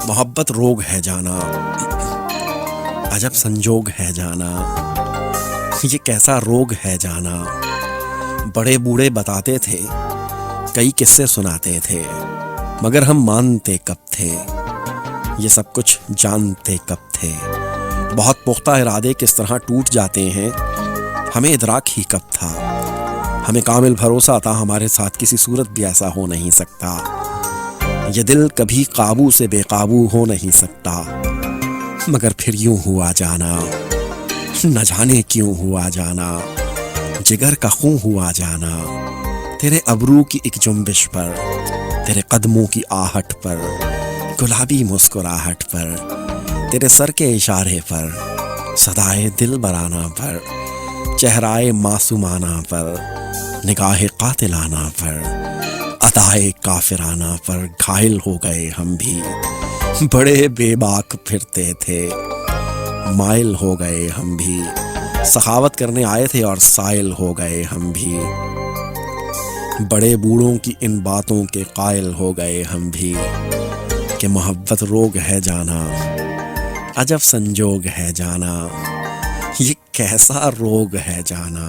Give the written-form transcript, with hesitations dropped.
محبت روگ ہے جانا، عجب سنجوگ ہے جانا، یہ کیسا روگ ہے جانا۔ بڑے بوڑھے بتاتے تھے، کئی قصے سناتے تھے، مگر ہم مانتے کب تھے، یہ سب کچھ جانتے کب تھے۔ بہت پختہ ارادے کس طرح ٹوٹ جاتے ہیں، ہمیں ادراک ہی کب تھا۔ ہمیں کامل بھروسہ تھا ہمارے ساتھ کسی صورت بھی ایسا ہو نہیں سکتا، یہ دل کبھی قابو سے بے قابو ہو نہیں سکتا، مگر پھر یوں ہوا جانا، نہ جانے کیوں ہوا جانا، جگر کا خون ہوا جانا۔ تیرے ابرو کی ایک جنبش پر، تیرے قدموں کی آہٹ پر، گلابی مسکراہٹ پر، تیرے سر کے اشارے پر، صدائے دل برانہ پر، چہرائے معصومانہ پر، نگاہ قاتلانہ پر، ادائے کافرانہ پر گھائل ہو گئے ہم بھی۔ بڑے بے باک پھرتے تھے، مائل ہو گئے ہم بھی، سخاوت کرنے آئے تھے اور سائل ہو گئے ہم بھی۔ بڑے بوڑھوں کی ان باتوں کے قائل ہو گئے ہم بھی، کہ محبت روگ ہے جانا، عجب سنجوگ ہے جانا، یہ کیسا روگ ہے جانا۔